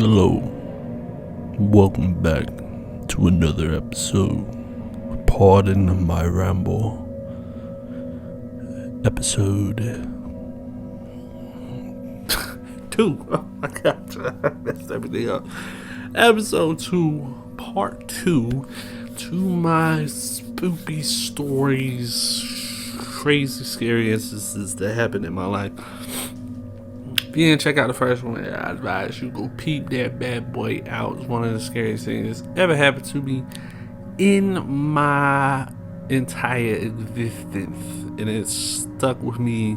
Hello, welcome back to another episode. Pardon my ramble. Episode 2. Oh my god, I messed everything up. Episode 2, part 2 to my spoopy stories, crazy scary instances that happened in my life. If you didn't check out the first one, I advise you go peep that bad boy out. It's one of the scariest things that's ever happened to me in my entire existence, and it's stuck with me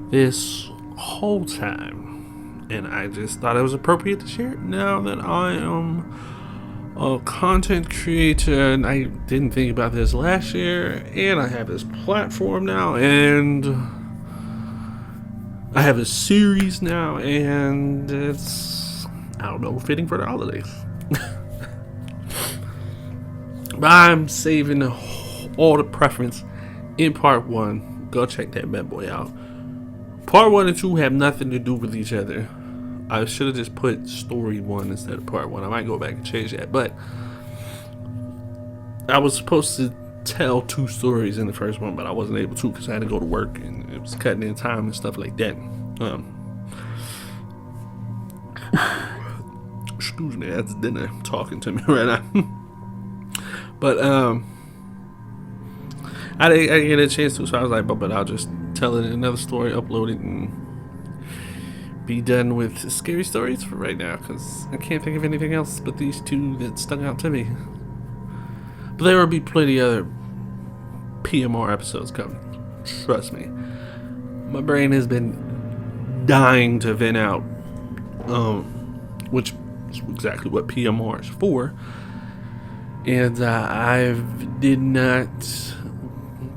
this whole time, and I just thought it was appropriate to share it now that I am a content creator, and I didn't think about this last year, and I have this platform now, and I have a series now, and it's, I don't know, fitting for the holidays. But I'm saving all the preference in part 1. Go check that bad boy out. Part 1 and 2 have nothing to do with each other. I should have just put story 1 instead of part 1. I might go back and change that, but I was supposed to tell 2 stories in the first one, but I wasn't able to because I had to go to work and it was cutting in time and stuff like that. Excuse me, that's dinner talking to me right now. But I didn't get a chance to, so I was like, but I'll just tell it in another story, upload it, and be done with scary stories for right now, because I can't think of anything else but these 2 that stuck out to me. But there will be plenty other PMR episodes coming. Trust me. My brain has been dying to vent out, which is exactly what PMR is for. And I did not,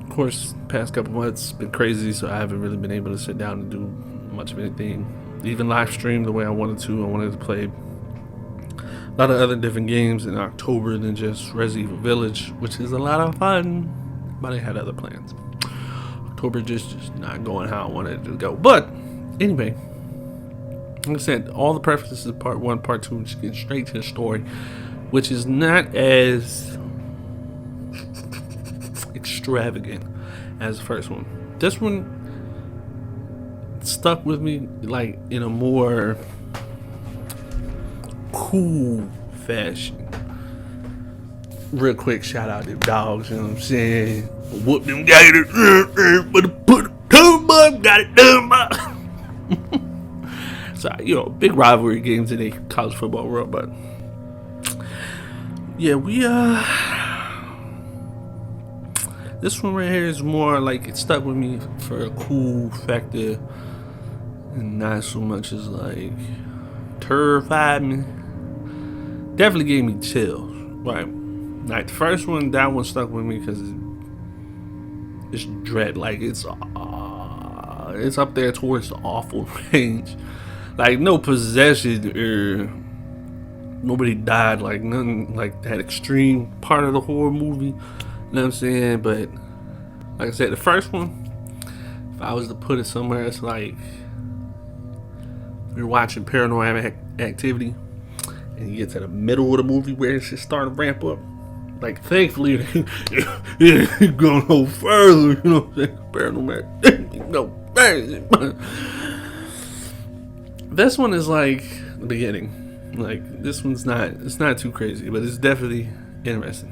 of course, past couple months been crazy, so I haven't really been able to sit down and do much of anything. Even live stream the way I wanted to. I wanted to play a lot of other different games in October than just Resident Evil Village, which is a lot of fun, but I had other plans. October just not going how I wanted it to go. But anyway, like I said, all the preferences of part 1, part 2, just getting straight to the story, which is not as extravagant as the first one. This one stuck with me like in a more cool fashion. Real quick, shout out to dogs, you know what I'm saying? Whoop them gators, but put a turn up, got it done, so, you know, big rivalry games in the college football world, but yeah, this one right here is more like it stuck with me for a cool factor, and not so much as like terrified me. Definitely gave me chills, right? Like the first one, that one stuck with me because it's dread. Like it's up there towards the awful range. Like no possession or nobody died. Like nothing like that extreme part of the horror movie. You know what I'm saying? But like I said, the first one, if I was to put it somewhere, it's like you're watching Paranormal Activity and you get to the middle of the movie where it's just starting to ramp up. Like, thankfully, it's going no further, you know what I'm saying? Paranormal, no. This one is like the beginning. Like, this one's it's not too crazy, but it's definitely interesting.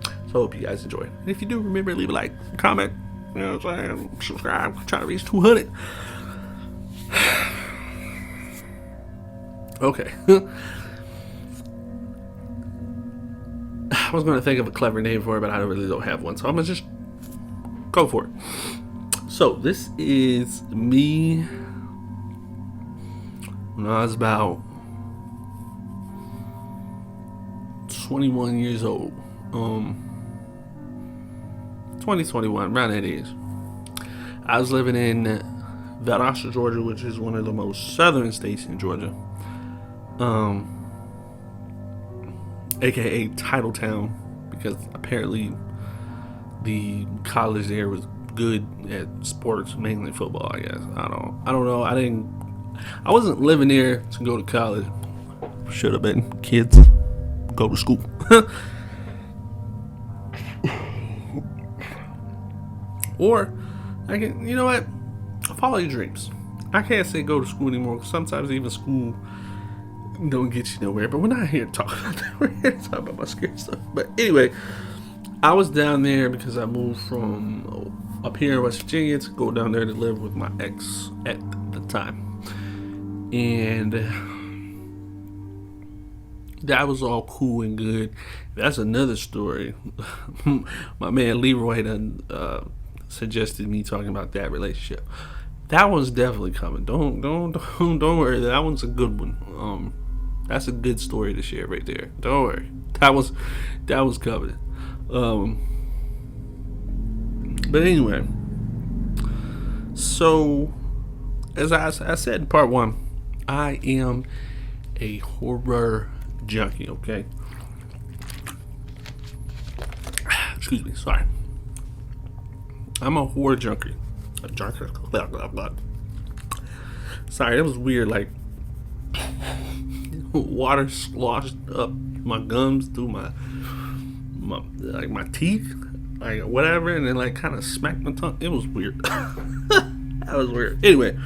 So, I hope you guys enjoy. And if you do, remember, leave a like, comment, you know what I'm saying? Subscribe, I'm trying to reach 200. Okay. I was going to think of a clever name for it, but I really don't have one, so I'm going to just go for it. So, this is me when I was about 21 years old. 2021, around that age. I was living in Valdosta, Georgia, which is one of the most southern states in Georgia. AKA Titletown, because apparently the college there was good at sports, mainly football, I guess. I don't know. I didn't I wasn't living there to go to college. Should have been. Kids, go to school. Or I can, you know what? Follow your dreams. I can't say go to school anymore because sometimes even school don't get you nowhere. But we're not here to talk about that. We're here to talk about my scary stuff. But anyway, I was down there because I moved from up here in West Virginia to go down there to live with my ex at the time. And that was all cool and good. That's another story. My man Leroy done suggested me talking about that relationship. That one's definitely coming. Don't worry. That one's a good one. That's a good story to share right there. Don't worry. That was coming. But anyway, so as I said in part one, I am a horror junkie. Okay. Excuse me. Sorry. I'm a horror junkie. Sorry, that was weird. Like water sloshed up my gums through my teeth, like whatever, and then like kind of smacked my tongue. It was weird. That was weird. Anyway,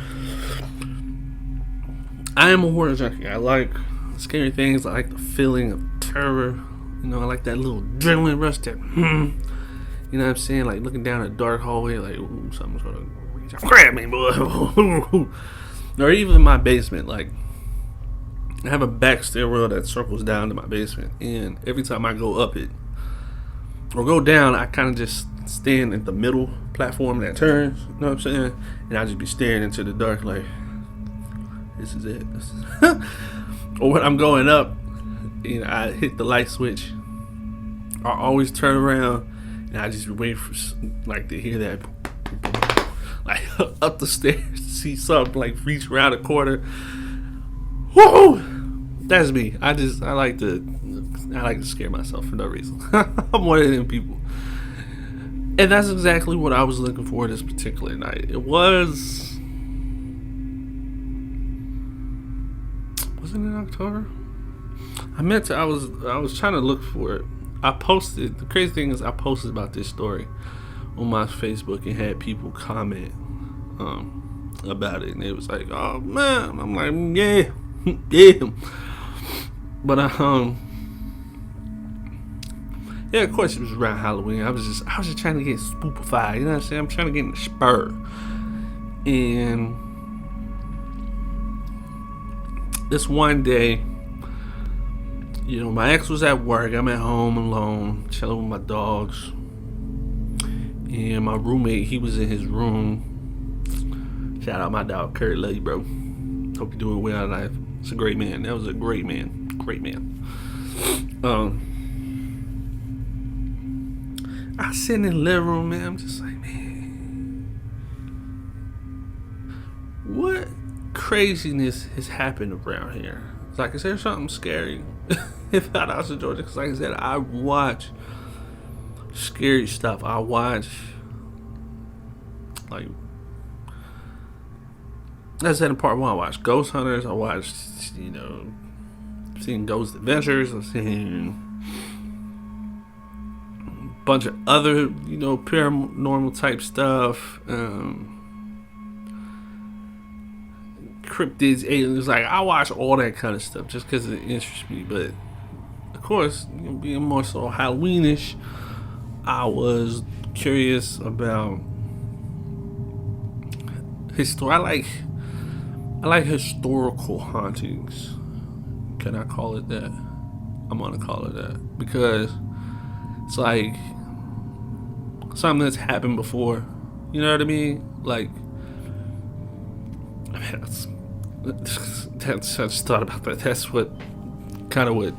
I am a horror junkie. I like scary things. I like the feeling of terror. You know, I like that little adrenaline rush. That you know what I'm saying? Like looking down a dark hallway, like ooh, something's gonna reach out, grab me, boy. Or even in my basement, like I have a back stairwell that circles down to my basement, and every time I go up it or go down, I kind of just stand at the middle platform that turns. You know what I'm saying? And I just be staring into the dark, like this is it. Or when I'm going up, you know, I hit the light switch. I always turn around. And I just wait for like to hear that like up the stairs to see something like reach around the corner. Woo! That's me. I like to scare myself for no reason. I'm one of them people. And that's exactly what I was looking for this particular night. Was it in October? I was trying to look for it. I posted, the crazy thing is I posted about this story on my Facebook and had people comment about it, and it was like, oh man, I'm like, yeah. But yeah, of course it was around Halloween. I was just trying to get spoopified, you know what I'm saying? I'm trying to get in the spur. And this one day, you know, my ex was at work. I'm at home alone, chilling with my dogs. And my roommate, he was in his room. Shout out my dog, Kurt. Love you, bro. Hope you're doing well in life. It's a great man. That was a great man. Great man. I sit in the living room, man. I'm just like, man, what craziness has happened around here? It's like, is there something scary? If not out of Georgia, because like I said, I watch scary stuff. I watch, like, as I said in part one, I watched Ghost Hunters. I watched, you know, I've seen Ghost Adventures. I've seen a bunch of other, you know, paranormal type stuff. Cryptids, aliens, like I watch all that kind of stuff just because it interests me. But of course, you know, being more so Halloweenish, I was curious about I like historical hauntings. Can I call it that? I'm gonna call it that because it's like something that's happened before. You know what I mean? Like, I mean, that's I just thought about that. That's what kind of what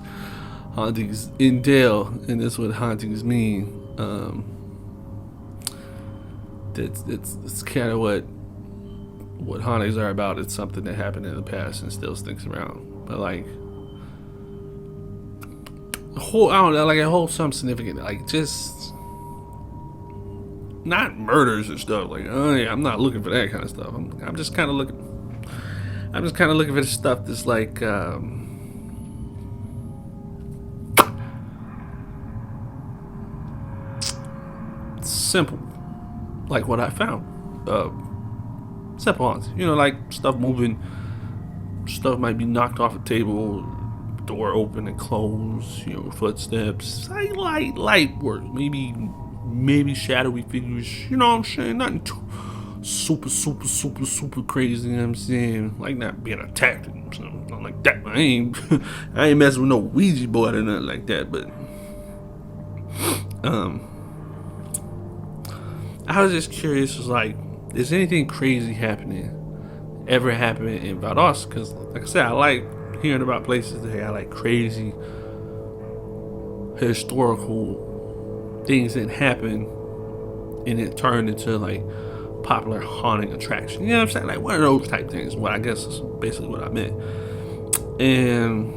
hauntings entail, and that's what hauntings mean. It's kind of what hauntings are about. It's something that happened in the past and still sticks around. But like a whole something significant, like just not murders and stuff. Like, oh yeah, I'm not looking for that kind of stuff. I'm just kind of looking. I'm just kind of looking for the stuff that's like simple, like what I found. Simple ones, like stuff moving. Stuff might be knocked off a table, door open and close, footsteps, light work, maybe shadowy figures, you know what I'm saying? Nothing too super crazy, you know what I'm saying? Like not being attacked or something like that. I ain't I ain't messing with no Ouija board or nothing like that, but I was just curious, was like, is anything crazy ever happening in Valdosta? Because like I said, I like hearing about places that have like crazy historical things that happen and it turned into like popular haunting attraction. You know what I'm saying? Like one of those type things. What I guess is basically what I meant. And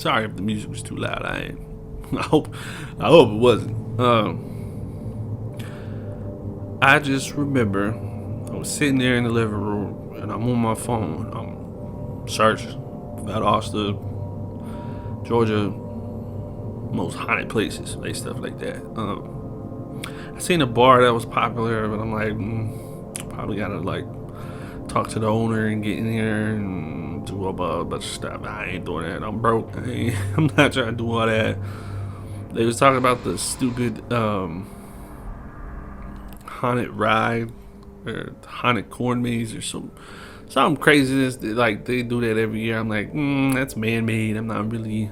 sorry if the music was too loud. I hope it wasn't. I just remember I was sitting there in the living room and I'm on my phone. I'm searching Valdosta, Georgia, most haunted places, like stuff like that. I seen a bar that was popular, but I'm like, probably gotta like talk to the owner and get in here and do a bunch of stuff. I ain't doing that. I'm broke. I'm not trying to do all that. They was talking about the stupid haunted ride or haunted corn maze or something craziness. Like they do that every year. I'm like, that's man-made. I'm not really, you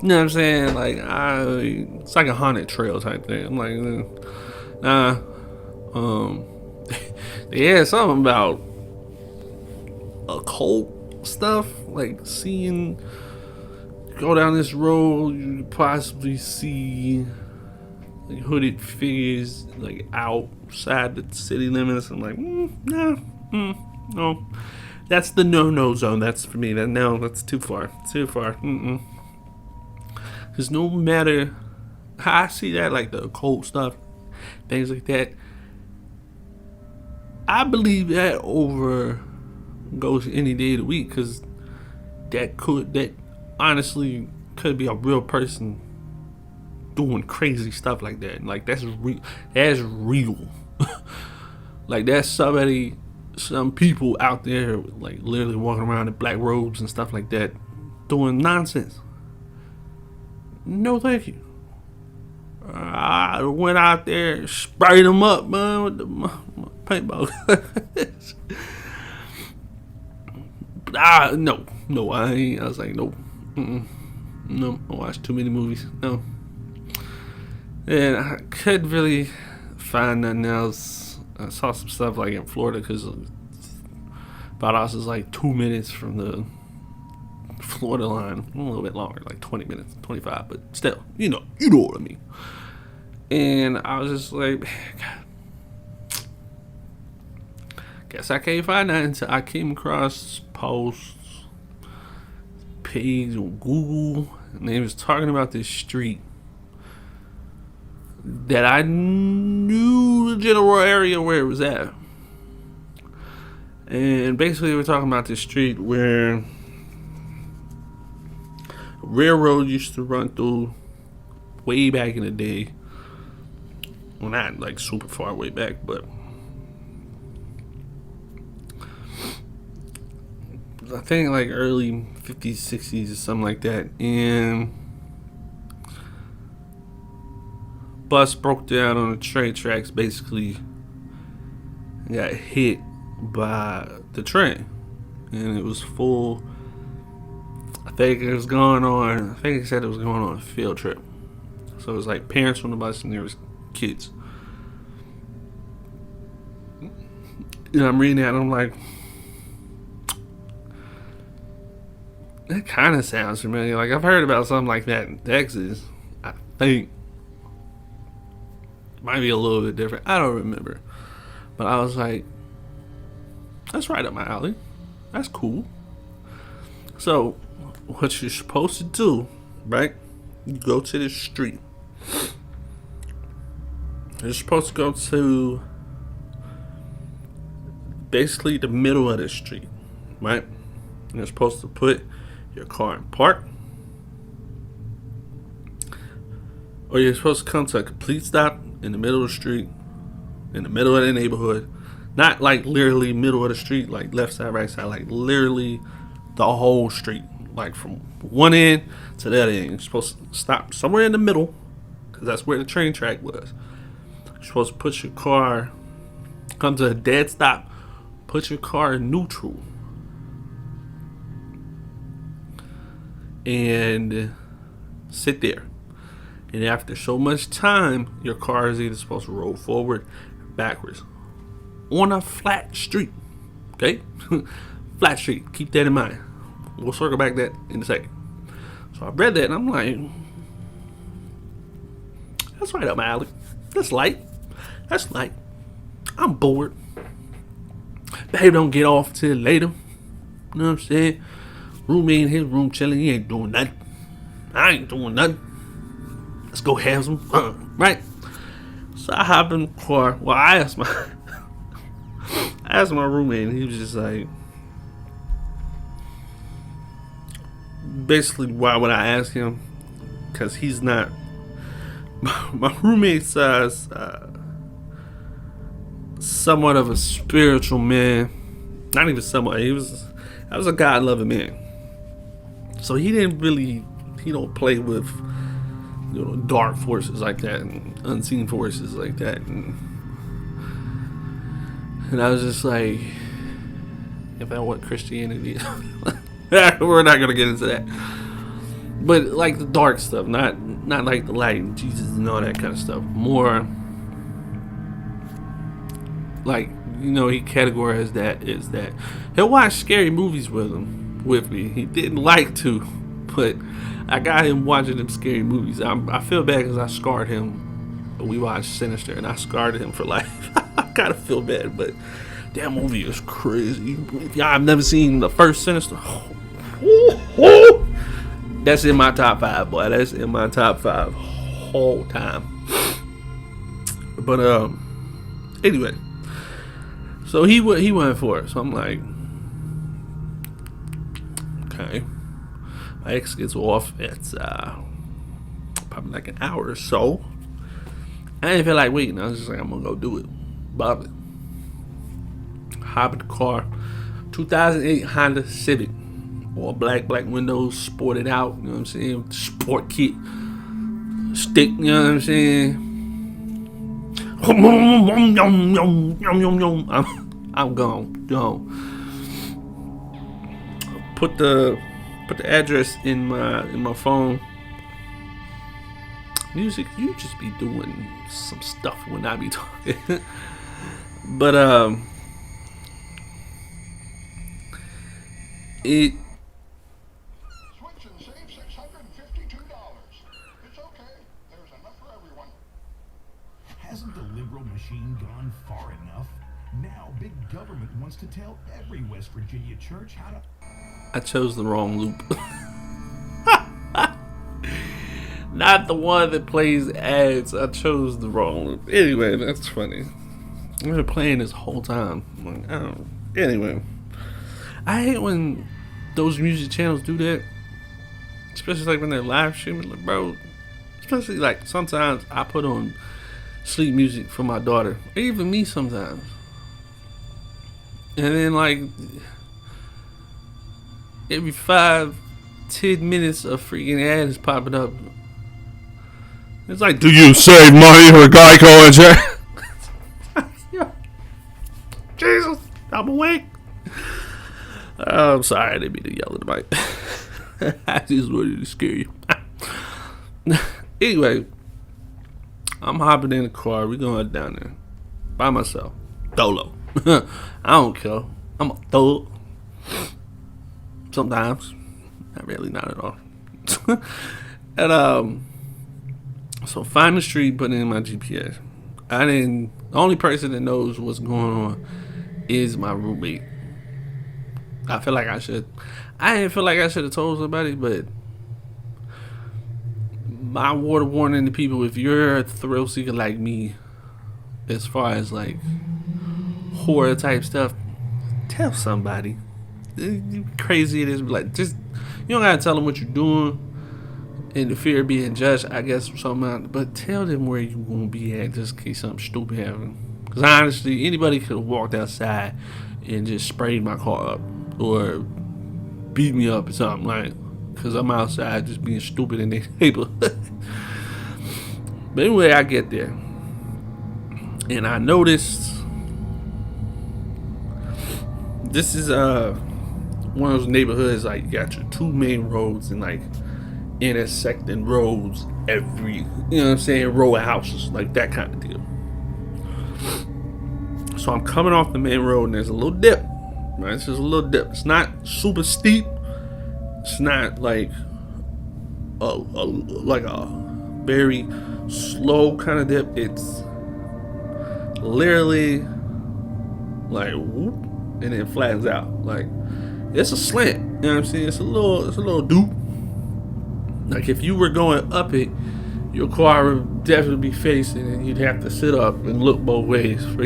know what I'm saying? Like it's like a haunted trail type thing. I'm like, nah. They had something about occult stuff, like seeing, go down this road, you could possibly see like hooded figures like outside the city limits. I'm like, no, that's the no zone. That's for me. That's too far. Because no matter how I see that, like the occult stuff, things like that, I believe that over goes any day of the week. Because that honestly could be a real person doing crazy stuff like that. Like that's real. That's real. Like that's some people out there like literally walking around in black robes and stuff like that, doing nonsense. No, thank you. I went out there, sprayed them up, man, with the paintball. But no, I ain't. I was like, nope. No, I watched too many movies. No. And I couldn't really find nothing else. I saw some stuff like in Florida because Valdosta is like 2 minutes from the Florida line, a little bit longer, like 20 minutes, 25, but still, you know what I mean. And I was just like, God, guess I can't find that until I came across posts, page on Google, and they was talking about this street that I knew the general area where it was at. And basically we're talking about this street where a railroad used to run through way back in the day. Well, not like super far way back, but I think like early 50s, 60s or something like that. And bus broke down on the train tracks, basically got hit by the train, and it was full. I think it said it was going on a field trip, so it was like parents on the bus and there was kids. And I'm reading that and I'm like, that kind of sounds familiar. Like I've heard about something like that in Texas. I think might be a little bit different. I don't remember. But I was like, that's right up my alley. That's cool. So, what you're supposed to do, right? You go to the street. You're supposed to go to basically the middle of the street, right? And you're supposed to put your car in park, or you're supposed to come to a complete stop in the middle of the street, in the middle of the neighborhood. Not like literally middle of the street, like left side, right side, like literally the whole street, like from one end to the other end. You're supposed to stop somewhere in the middle, because that's where the train track was. You're supposed to put your car, come to a dead stop, put your car in neutral, and sit there. And after so much time, your car is either supposed to roll forward or backwards on a flat street. Okay? Flat street. Keep that in mind. We'll circle back that in a second. So I read that and I'm like, that's right up my alley. That's light. That's light. I'm bored. Babe don't get off till later. You know what I'm saying? Roommate in his room chilling. He ain't doing nothing. I ain't doing nothing. Let's go have some fun, right? So I hop in the car. Well, I asked my roommate, and he was just like, basically, why would I ask him? Because he's not. My roommate's somewhat of a spiritual man. Not even somewhat. I was a God-loving man. So he don't play with, dark forces like that and unseen forces like that. And I was just like, if that's what Christianity is. We're not going to get into that. But like the dark stuff, not like the light and Jesus and all that kind of stuff. More like, he categorized that is that he'll watch scary movies with me. He didn't like to, but I got him watching them scary movies. I feel bad because I scarred him. We watched Sinister and I scarred him for life. I kind of feel bad, but that movie is crazy. If y'all have never seen the first Sinister, that's in my top 5, boy. That's in my top 5 whole time. But anyway, so he went for it. So I'm like, okay. My ex gets off at probably like an hour or so. I didn't feel like waiting. I was just like, I'm gonna go do it. Bob it. Hop in the car. 2008 Honda Civic. All black windows, sported out. You know what I'm saying? Sport kit. Stick, you know what I'm saying? I'm gone. Put the address in my phone. Music, you just be doing some stuff when I be talking. But it switch and save $652. It's okay. There's enough for everyone. Hasn't the liberal machine gone far enough? Now big government wants to tell every West Virginia church how to. I chose the wrong loop. Not the one that plays ads. I chose the wrong loop. Anyway, that's funny. I've been playing this whole time. Like, I don't. Anyway, I hate when those music channels do that. Especially like when they're live streaming, like, bro. Especially like sometimes I put on sleep music for my daughter, or even me sometimes. And then like every 5-10 minutes a freaking ad is popping up. It's like, do you save money for Geico insurance? Jesus, I'm awake. I'm sorry, I didn't mean to yell at the mic. I just wanted to scare you. Anyway, I'm hopping in the car. We going down there by myself. Dolo. I don't care. I'm a thug. Sometimes. Not really, not at all. And so find the street, put in my GPS. The only person that knows what's going on is my roommate. I didn't feel like I should have told somebody, but my word of warning to people: if you're a thrill seeker like me, as far as like horror type stuff, tell somebody. Crazy it is, like, just, you don't gotta tell them what you're doing in the fear of being judged, I guess, or something, but tell them where you gonna be at just in case something stupid happens. Because honestly, anybody could have walked outside and just sprayed my car up or beat me up or something, like, because I'm outside just being stupid in their neighborhood. But anyway, I get there and I noticed this is one of those neighborhoods, like, you got your two main roads and like intersecting roads every, you know what I'm saying, row of houses, like that kind of deal. So I'm coming off the main road and there's a little dip, right? It's just a little dip. It's not super steep. It's not like a very slow kind of dip. It's literally like whoop, and then flattens out. Like, it's a slant. You know what I'm saying? It's a little dupe. Like, if you were going up it, your car would definitely be facing, and you'd have to sit up and look both ways for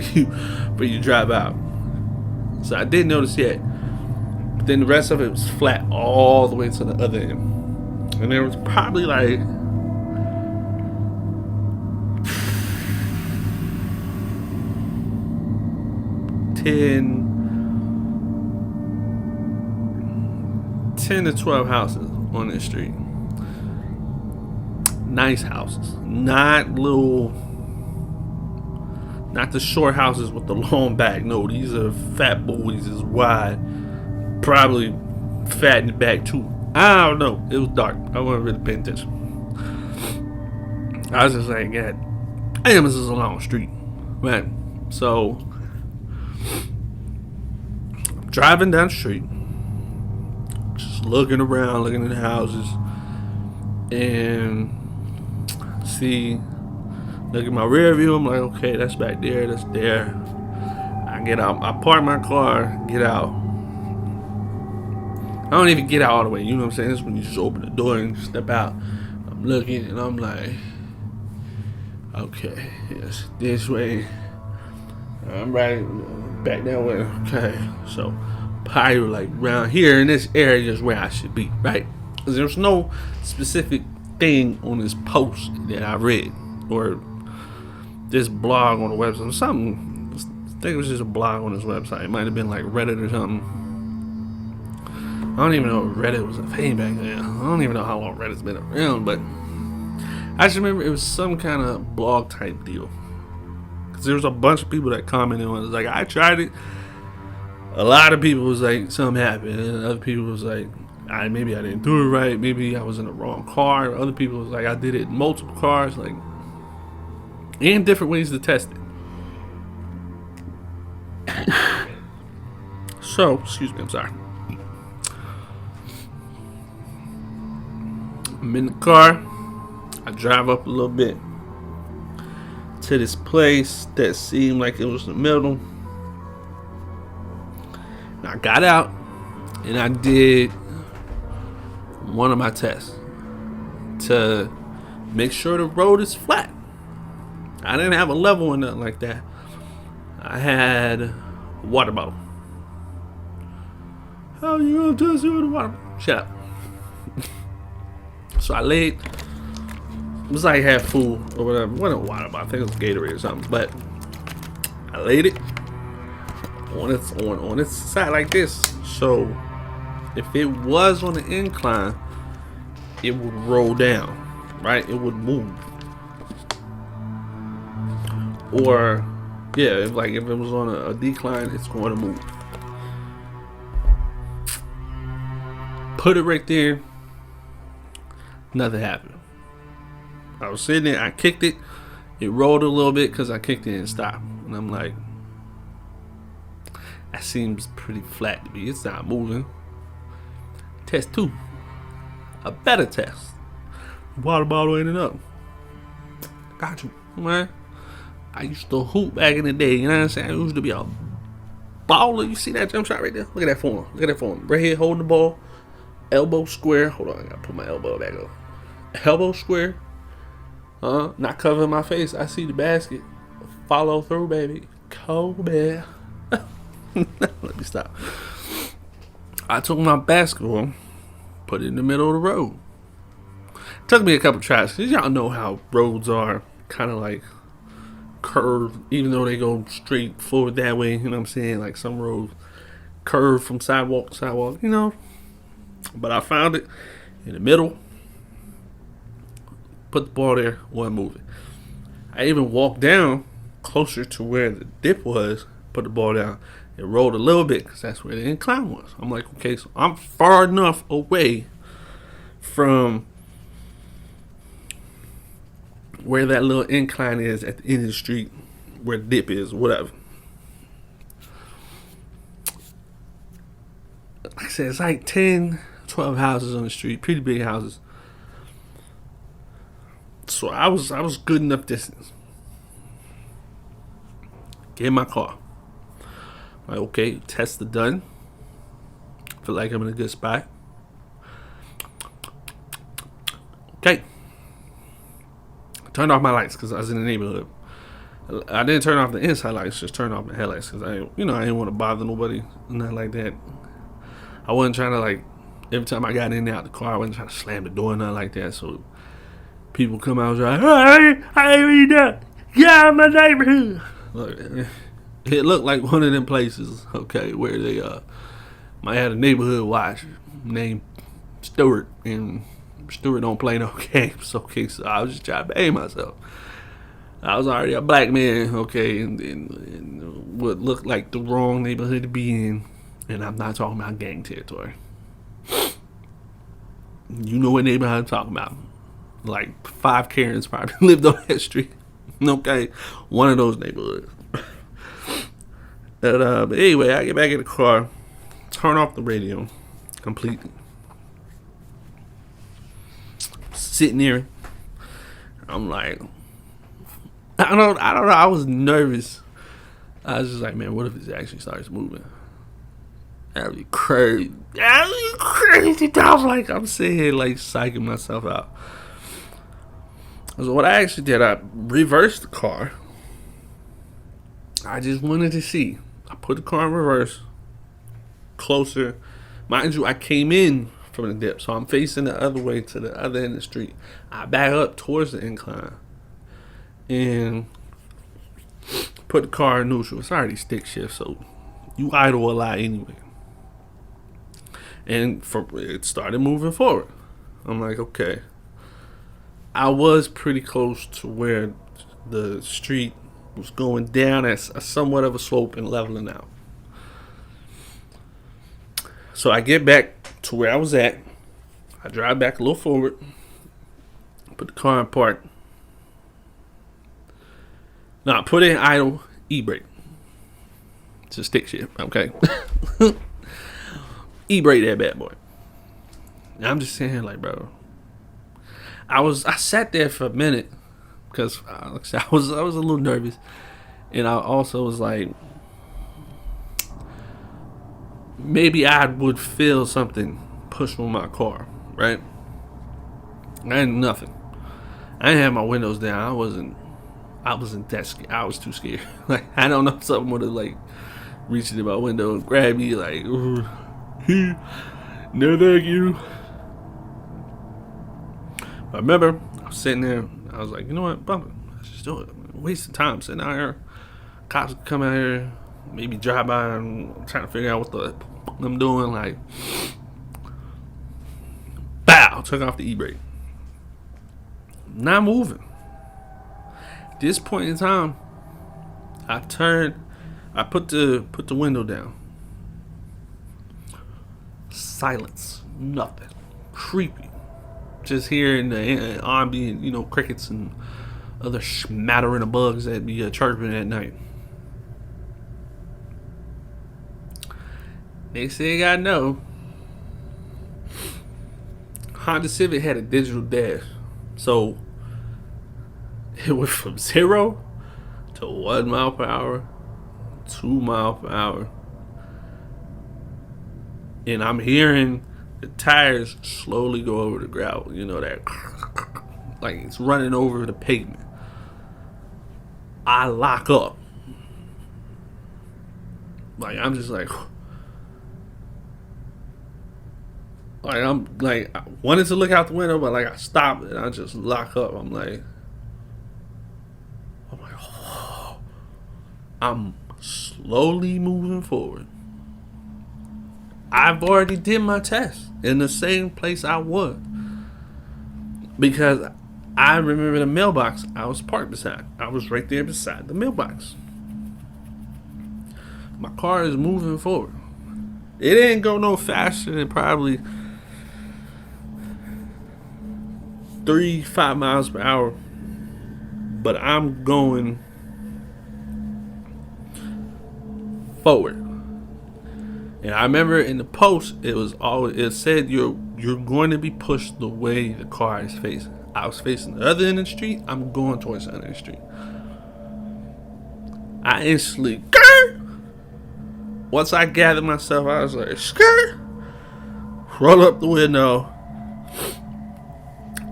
you drive out. So I didn't notice yet. But then the rest of it was flat all the way to the other end. And there was probably like 10 to 12 houses on this street. Nice houses, not the short houses with the long back. No, these are fat boys, is wide, probably fat in the back too. I don't know. It was dark. I wasn't really paying attention. I was just like, God damn, this is a long street, right? So I'm driving down the street, just looking around, looking at the houses, and look at my rear view. I'm like, okay, that's back there, that's there. I get out, I park my car, get out. I don't even get out all the way, you know what I'm saying? This is when you just open the door and step out. I'm looking and I'm like, okay, yes, this way. I'm right back that way. Okay, so probably like around here in this area is where I should be, right? Because there's no specific thing on this post that I read or this blog on the website, something. I think it was just a blog on this website. It might have been like Reddit or something. I don't even know if Reddit was a thing back then. I don't even know how long Reddit's been around, but I just remember it was some kind of blog type deal. Because there was a bunch of people that commented on it. It was like, I tried it. A lot of people was like, something happened. And other people was like, maybe I didn't do it right. Maybe I was in the wrong car. Other people was like, I did it in multiple cars. Like, and different ways to test it. So, excuse me, I'm sorry. I'm in the car. I drive up a little bit to this place that seemed like it was in the middle. And I got out and I did one of my tests to make sure the road is flat. I didn't have a level or nothing like that. I had a water bottle. How you gonna test you with a water bottle? Shut up. So I laid, it was like half full or whatever. It wasn't a water bottle, I think it was Gatorade or something. But I laid it on its side like this. So if it was on the incline, it would roll down, right? It would move. Or yeah, if it was on a decline, it's going to move. Put it right there. Nothing happened. I was sitting there, I kicked it. It rolled a little bit because I kicked it and stopped. And I'm like, that seems pretty flat to me. It's not moving. Test 2. A better test. Water bottle ain't enough. Got you, man. I used to hoop back in the day, you know what I'm saying? I used to be a baller. You see that jump shot right there? Look at that form. Look at that form. Right here, holding the ball. Elbow square. Hold on, I gotta put my elbow back up. Elbow square. Not covering my face. I see the basket. Follow through, baby. Kobe. Let me stop. I took my basketball, put it in the middle of the road. Took me a couple tries, because y'all know how roads are kind of like curved, even though they go straight forward that way. You know what I'm saying? Like some roads curve from sidewalk to sidewalk, you know. But I found it in the middle, put the ball there, wasn't moving. I even walked down closer to where the dip was, put the ball down. It rolled a little bit because that's where the incline was. I'm like, okay, so I'm far enough away from where that little incline is at the end of the street, where the dip is, whatever. Like I said, it's like 10, 12 houses on the street, pretty big houses. So I was good enough distance. Get in my car. Like, okay, test it done. Feel like I'm in a good spot. Okay. Turned off my lights because I was in the neighborhood. I didn't turn off the inside lights, just turned off the headlights because I didn't want to bother nobody, nothing like that. I wasn't trying to, like, every time I got in and out the car, I wasn't trying to slam the door, nothing like that. So people come out and like, hey, how you doing? Get out of my neighborhood. Look, it looked like one of them places, okay, where they might have a neighborhood watch named Stewart, and Stewart don't play no games, okay, so I was just trying to behave myself. I was already a black man, okay, and what looked like the wrong neighborhood to be in, and I'm not talking about gang territory. You know what neighborhood I'm talking about. Like 5 Karens probably lived on that street, okay, one of those neighborhoods. But anyway, I get back in the car, turn off the radio completely. Sitting there, I'm like, I don't know. I was nervous. I was just like, man, what if this actually starts moving? That'd be crazy. That'd be crazy. I'm sitting here like psyching myself out. So what I actually did, I reversed the car. I just wanted to see. I put the car in reverse, closer. Mind you, I came in from the dip, so I'm facing the other way to the other end of the street. I back up towards the incline and put the car in neutral. It's already stick shift, so you idle a lot anyway. And it started moving forward. I'm like, okay. I was pretty close to where the street was going down at a somewhat of a slope and leveling out. So I get back to where I was at. I drive back a little forward, put the car in park. Now I put in idle, e-brake. It's a stick shift, okay? E-brake that bad boy. And I'm just saying, like, bro, I sat there for a minute because I was a little nervous, and I also was like, maybe I would feel something push on my car, right? I ain't nothing. I didn't have my windows down. I wasn't that scared. I was too scared. Like, I don't know if something would have like reached in my window and grabbed me, like, no, thank you. I remember I was sitting there. I was like, you know what, bump it. Let's just do it. Wasting time sitting out here. Cops could come out here, maybe drive by and trying to figure out what I'm doing. Like, bow, took off the e-brake. Not moving. At this point in time, I put the window down. Silence, nothing, creepy. Just hearing the ambient, crickets and other smattering of bugs that be chirping at night. Next thing I know, Honda Civic had a digital dash. So it went from 0 to 1 mile per hour, 2 miles per hour. And I'm hearing the tires slowly go over the gravel. You know that, like it's running over the pavement. I lock up. Like, I'm just like I'm like, I wanted to look out the window, but like I stopped and I just lock up. I'm like, oh. I'm slowly moving forward. I've already did my test in the same place I was, because I remember the mailbox I was parked beside. I was right there beside the mailbox. My car is moving forward. It didn't go no faster than probably 3-5 miles per hour, but I'm going forward. And I remember in the post, it said you're going to be pushed the way the car is facing. I was facing the other end of the street. I'm going towards the other end of the street. I instantly, once I gathered myself, I was like, skirt, roll up the window.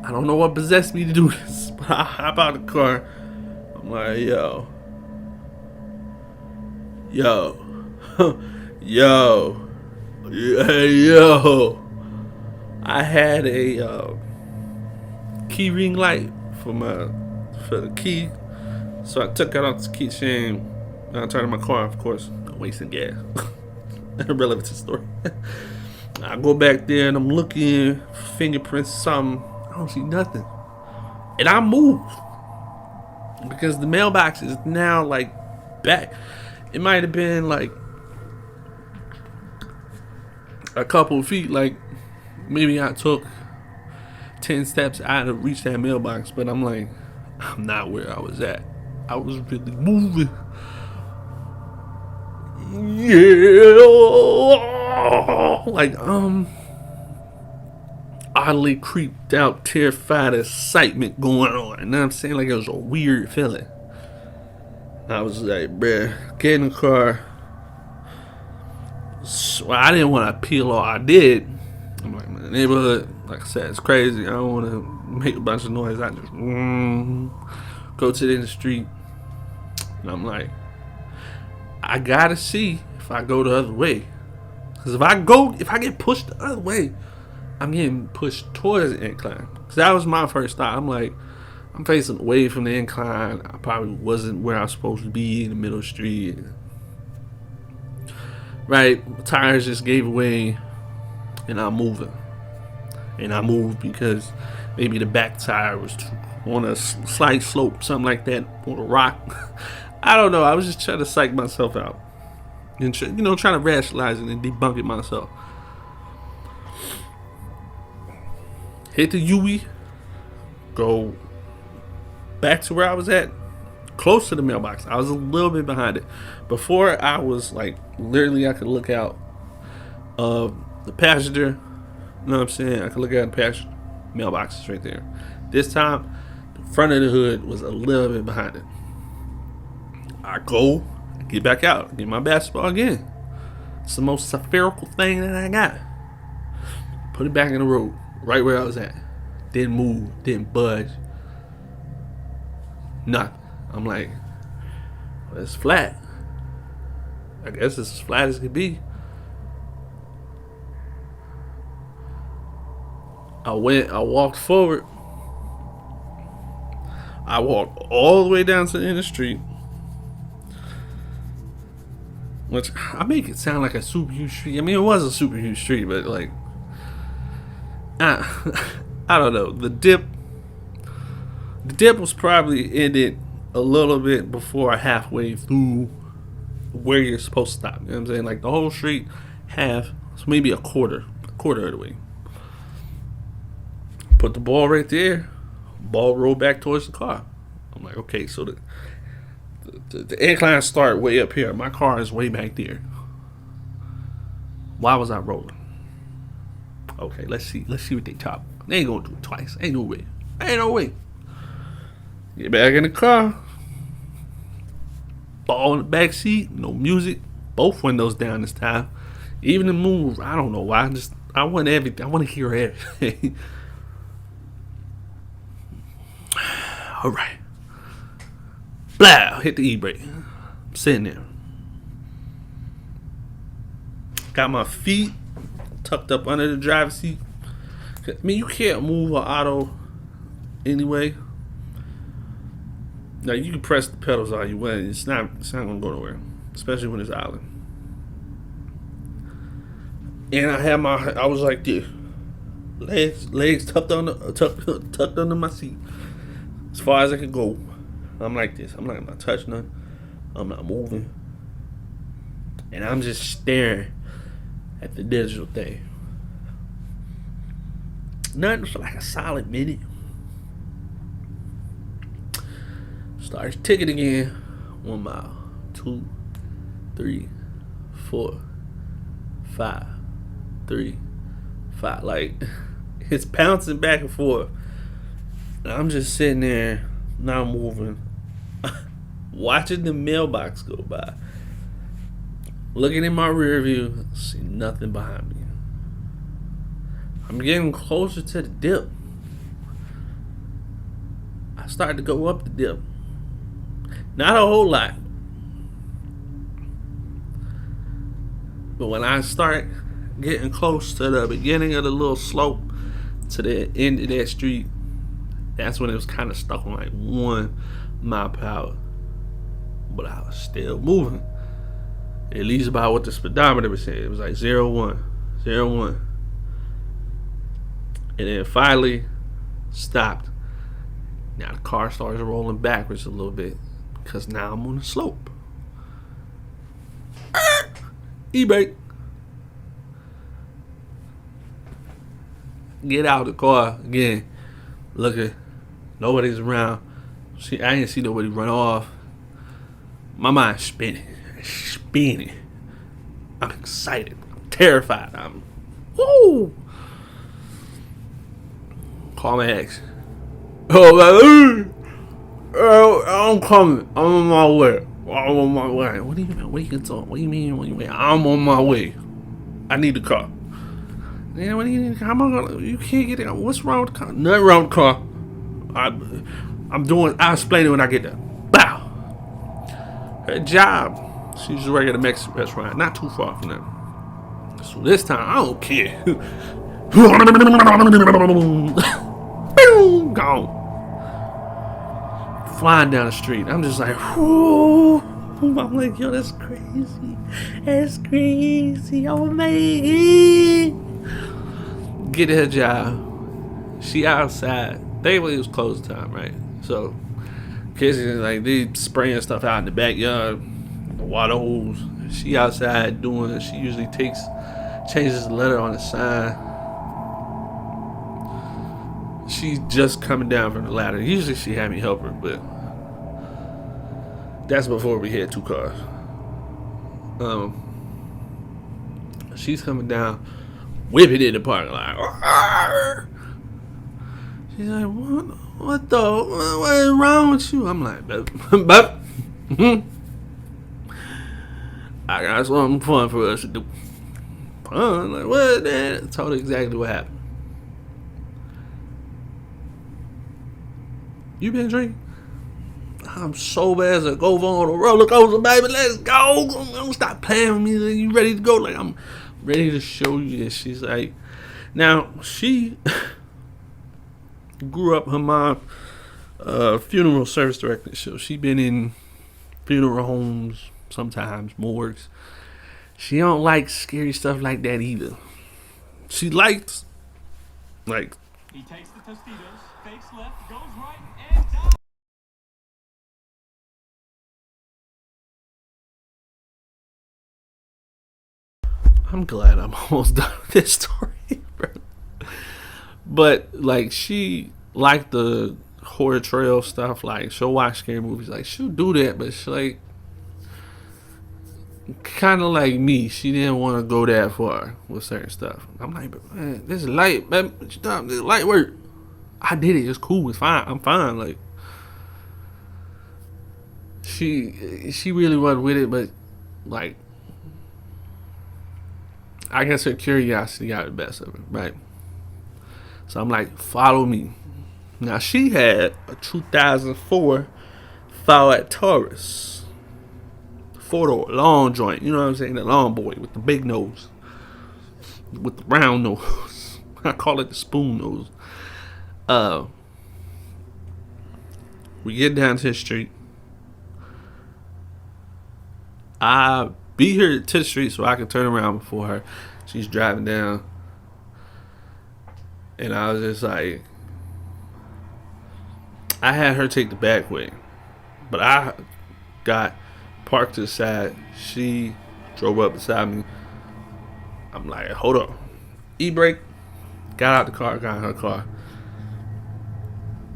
I don't know what possessed me to do this, but I hop out of the car. I'm like, yo, hey, yo. I had a key ring light for the key, so I took it off the keychain and I turned my car off, of course, wasting gas. Irrelevant to the story. I go back there and I'm looking, fingerprints, something. I don't see nothing. And I moved, because the mailbox is now like back. It might have been like a couple of feet, like maybe I took 10 steps out to reach that mailbox, but I'm like, I'm not where I was at. I was really moving. Yeah. Like, oddly creeped out, terrified excitement going on. You know what I'm saying? Like, it was a weird feeling. I was like, bruh, get in the car. So I didn't want to peel off. I did. I'm like, the neighborhood, like I said, it's crazy. I don't want to make a bunch of noise. I just go to the end of the street. And I'm like, I gotta see if I go the other way. Because if I get pushed the other way, I'm getting pushed towards the incline. Because that was my first thought. I'm like, I'm facing away from the incline. I probably wasn't where I was supposed to be, in the middle of the street. Right, the tires just gave away, and I'm moving. And I moved because maybe the back tire was on a slight slope, something like that, on a rock. I don't know. I was just trying to psych myself out, and trying to rationalize it and debunk it myself. Hit the UE, go back to where I was at, close to the mailbox. I was a little bit behind it. Before, I was like, literally, I could look out of the passenger. You know what I'm saying? I could look out the passenger. Mailbox is right there. This time, the front of the hood was a little bit behind it. I go, get back out, get my basketball again. It's the most spherical thing that I got. Put it back in the road, right where I was at. Didn't move, didn't budge. Nothing. I'm like, well, it's flat. I guess it's as flat as it could be. I walked forward. I walked all the way down to the end of the street. Which, I make it sound like a super huge street. I mean, it was a super huge street, but like, I don't know. The dip was probably ended a little bit before halfway through where you're supposed to stop. You know what I'm saying? Like, the whole street, half, so maybe a quarter of the way. Put the ball right there. Ball rolled back towards the car. I'm like, okay, so the incline start way up here. My car is way back there. Why was I rolling? Okay, let's see what they top. They ain't gonna do it twice. Ain't no way. Get back in the car. Ball in the back seat. No music. Both windows down this time. Even the move, I don't know why. I want everything. I want to hear everything. All right. Blah. Hit the e-brake. I'm sitting there. Got my feet tucked up under the driver's seat. I mean, you can't move an auto anyway. Now you can press the pedals all you want. It's not gonna go nowhere, especially when it's island. And I was like this, legs tucked under my seat, as far as I could go. I'm like this. I'm not gonna touch nothing. I'm not moving, and I'm just staring at the digital thing. Nothing for like a solid minute. Starts ticking again. 1 mile, 2, 3, 4, 5, 3, 5. Like, it's bouncing back and forth. And I'm just sitting there, not moving, watching the mailbox go by. Looking in my rear view, see nothing behind me. I'm getting closer to the dip. I started to go up the dip. Not a whole lot. But when I start getting close to the beginning of the little slope to the end of that street, that's when it was kind of stuck on like 1 mile per hour. But I was still moving. At least about what the speedometer was saying. It was like 0, 1, 0, 1. And then finally stopped. Now the car starts rolling backwards a little bit because now I'm on the slope. E-brake. Get out of the car again. Looking. Nobody's around. I didn't see nobody run off. My mind's spinning. I'm excited. I'm terrified. Woo! Call my ex. I'm coming. I'm on my way. What do you mean? What do you talk? What do you mean? I'm on my way. I need the car. Yeah, what do you need? How am I gonna? You can't get it. What's wrong with the car? Nothing wrong with the car. I'll explain it when I get there. Bow. Her job. She's working at a Mexican restaurant, not too far from them. So this time, I don't care. Gone. Flying down the street. I'm just like, whoo. I'm like, yo, that's crazy. That's crazy. Oh, man. Get her job. She outside. Thankfully, it was closing time, right? So, kids like they spraying stuff out in the backyard, the water hose. She outside doing it. She usually changes the letter on the sign. She's just coming down from the ladder. Usually she had me help her, but that's before we had 2 cars. She's coming down, whipping in the parking lot. She's like, what is wrong with you? I'm like, babe. I got something fun for us to do. Fun? Like, what, Dad? I told her exactly what happened. You been drinking? I'm so bad as a go on a roller coaster, baby. Let's go. Don't stop playing with me. You ready to go? Like, I'm ready to show you this. She's like, now she grew up. Her mom, funeral service director. So she been in funeral homes, sometimes morgues. She don't like scary stuff like that either. She likes, like. He takes the Tostitos, fakes left, goes right, and down. I'm glad I'm almost done with this story, bro. But like, she liked the horror trail stuff. Like, she'll watch scary movies. Like, she'll do that, but she like, kind of like me, she didn't want to go that far with certain stuff. I'm like, but man, this is light, man. This is light work. I did it. It's cool. It's fine. I'm fine. Like, she really wasn't with it, but like, I guess her curiosity got the best of her, right? So I'm like, follow me. Now she had a 2004 Ford Taurus, 4-door, long joint. You know what I'm saying? The long boy with the big nose. with the round nose. I call it the spoon nose. We get down to the street. I beat her to the street so I could turn around before her. She's driving down. And I was just like, I had her take the back way. But I got parked to the side. She drove up beside me. I'm like, hold up. E-brake. Got out the car, got in her car.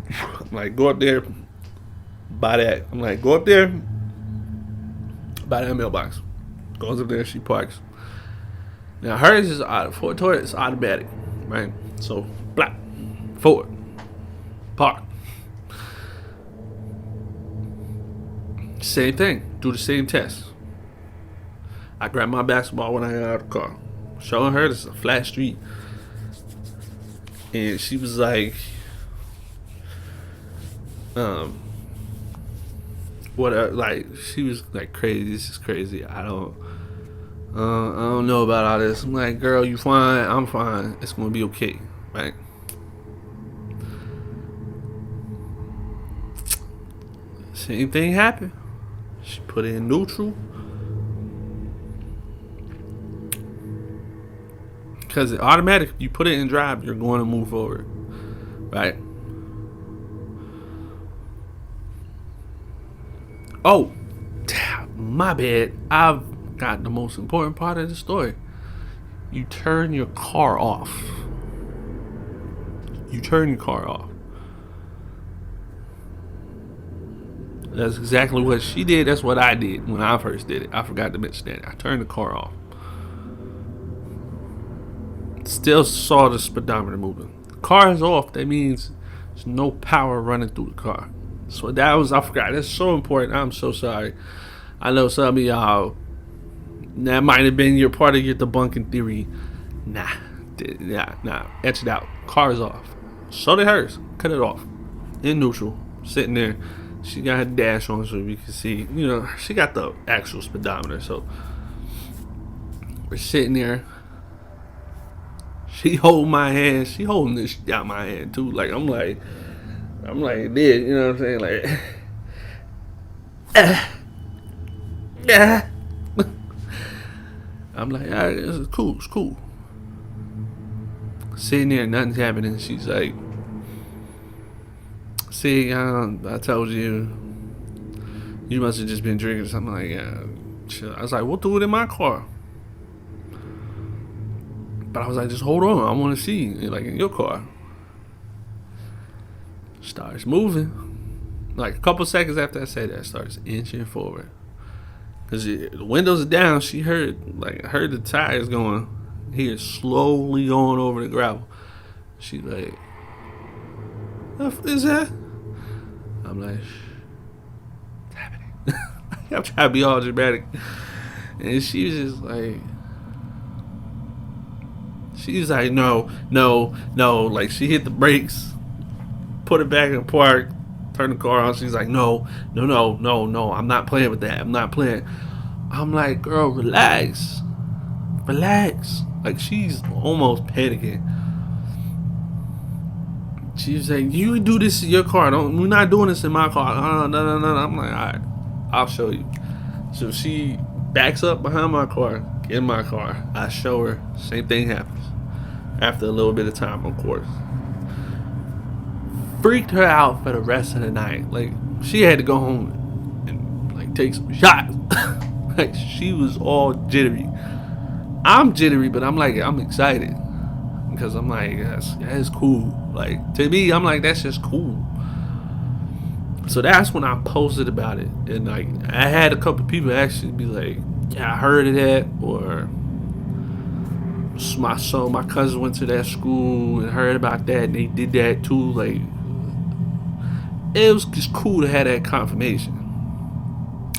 I'm like, go up there. Buy that. I'm like, go up there. Buy that mailbox. Goes up there, she parks. Now hers is Ford Toyota is automatic, right? So, black, forward, park. Same thing. Do the same test. I grabbed my basketball when I got out of the car. Showing her this is a flat street. And she was like, like she was like crazy. This is crazy. I don't know about all this. I'm like, girl, you fine. I'm fine. It's gonna be okay, right? Same thing happened. She put it in neutral. Because it automatic, you put it in drive, you're going to move forward, right? Oh, my bad. I've got the most important part of the story. You turn your car off. You turn your car off. That's exactly what she did. That's what I did when I first did it. I forgot to mention that. I turned the car off. Still saw the speedometer moving. The car is off. That means there's no power running through the car. So that was, I forgot. That's so important. I'm so sorry. I know some of y'all, that might have been your part of your debunking theory. Nah. Etch it out. Car is off. So did hers. Cut it off. In neutral. Sitting there. She got her dash on so we can see. You know, she got the actual speedometer. So we're sitting there. She holding my hand. She holding this shit out my hand too. Like I'm like this. You know what I'm saying? Like, I'm like, all right, it's cool. It's cool. Sitting there, nothing's happening. She's like, see, I told you, you must have just been drinking or something. Like, yeah, chill. I was like, we'll do it in my car. But I was like, just hold on. I want to see, like, in your car. Starts moving. Like, a couple seconds after I said that, starts inching forward. Because the windows are down. She heard the tires going. He is slowly going over the gravel. She's like, what is that? I'm like, what's happening? I'm trying to be all dramatic. And she was just like, she's like, no. Like, she hit the brakes, put it back in park, turned the car on. She's like, no. I'm not playing with that. I'm not playing. I'm like, girl, relax. Like, she's almost panicking. She's like, you do this in your car. We're not doing this in my car. No. I'm like, all right, I'll show you. So she backs up behind my car, in my car. I show her. Same thing happens. After a little bit of time, of course. Freaked her out for the rest of the night. Like, she had to go home and, like, take some shots. Like, she was all jittery. I'm jittery, but I'm like, I'm excited. Because I'm like, that's cool. Like, to me, I'm like, that's just cool. So that's when I posted about it. And, like, I had a couple people actually be like, yeah, I heard of that. Or my cousin went to that school and heard about that. And they did that too. Like, it was just cool to have that confirmation.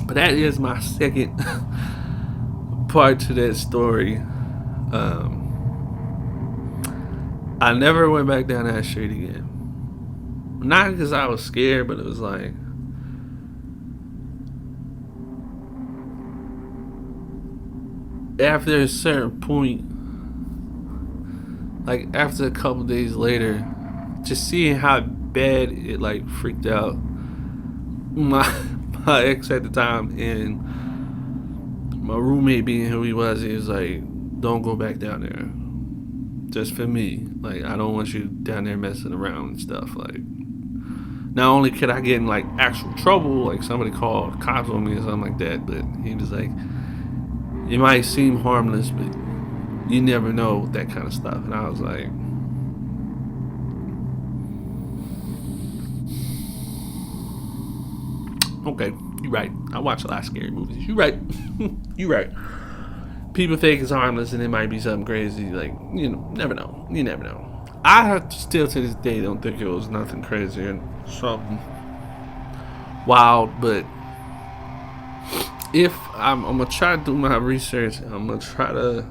But that is my second part to that story. I never went back down that street again. Not because I was scared, but it was like, after a certain point, like after a couple days later, just seeing how bad it like freaked out my ex at the time, and my roommate being who he was like, don't go back down there. Just for me. Like, I don't want you down there messing around and stuff. Like, not only could I get in like actual trouble, like somebody called cops on me or something like that, but he was like, it might seem harmless, but you never know, that kind of stuff. And I was like, okay, you're right. I watch a lot of scary movies. You're right. You're right. People think it's harmless and it might be something crazy. Like, you know, never know. You never know. I still to this day don't think it was nothing crazy and something wild, but if I'm gonna try to do my research, I'm gonna try to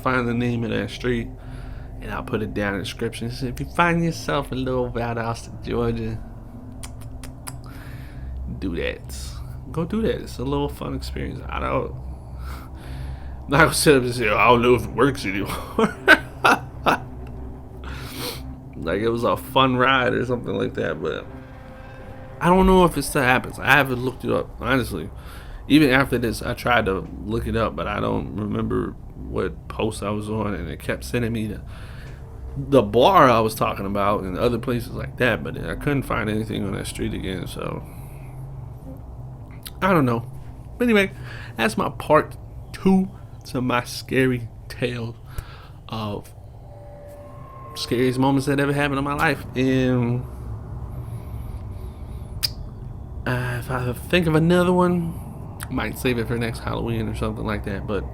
find the name of that street, and I'll put it down in the description. So if you find yourself in Little Valdosta, Georgia, do that. Go do that. It's a little fun experience. I don't. Not gonna sit up and say, I don't know if it works anymore. Like it was a fun ride or something like that, but I don't know if it still happens. I haven't looked it up, honestly. Even after this, I tried to look it up, but I don't remember what post I was on, and it kept sending me the bar I was talking about and other places like that, but I couldn't find anything on that street again, so I don't know. But anyway, that's my part 2 to my scary tale of scariest moments that ever happened in my life. And if I think of another one, I might save it for next Halloween or something like that. But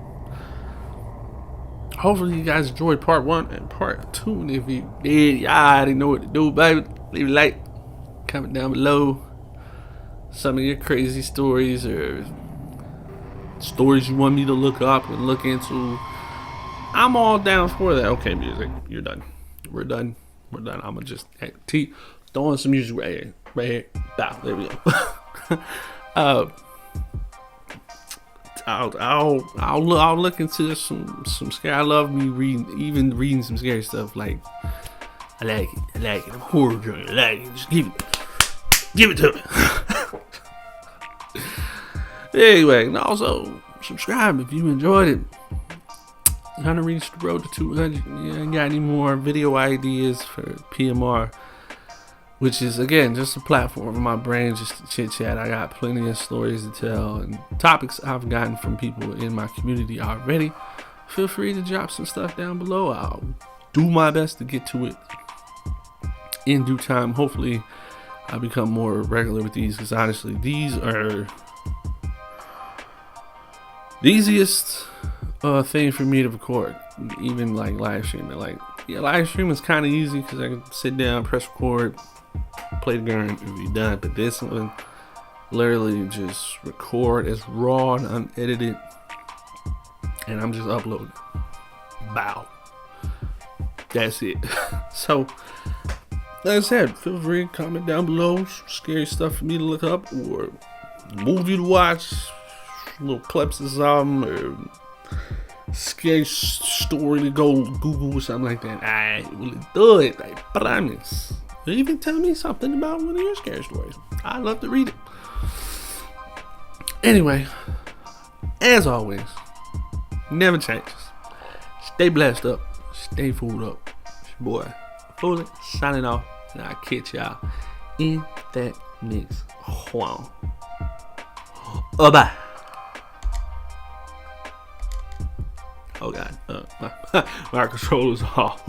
hopefully you guys enjoyed part 1 and part 2. And if you did, y'all already know what to do, baby. Leave a like, comment down below some of your crazy stories or stories you want me to look up and look into. I'm all down for that. Okay, music, you're done. We're done. I'm gonna just throw on some music right here. Bow. There we go. I'll look into some scary. I love me reading some scary stuff. Like I like it. I'm horror joint. I like it. Just give it to me. Anyway, and also subscribe if you enjoyed it. Trying to reach the road to 200. Yeah, I got any more video ideas for PMR, which is again just a platform in my brain just to chit chat. I got plenty of stories to tell and topics I've gotten from people in my community already. Feel free to drop some stuff down below. I'll do my best to get to it in due time. Hopefully I'll become more regular with these, because honestly these are the easiest thing for me to record, even like live streaming. Like, yeah, live streaming is kind of easy because I can sit down, press record, play the game, and be done. But this one, literally just record as raw and unedited, and I'm just uploading. Bow. That's it. So, like I said, feel free to comment down below scary stuff for me to look up, or movie to watch, little clips of something, or scary story to go Google or something like that. I will do it, I promise. Or even tell me something about one of your scary stories. I love to read it. Anyway, as always, never changes. Stay blessed up, stay fooled up. It's your boy Fooly signing off, and I'll catch y'all in that next one. Bye. Oh god, my controller's off.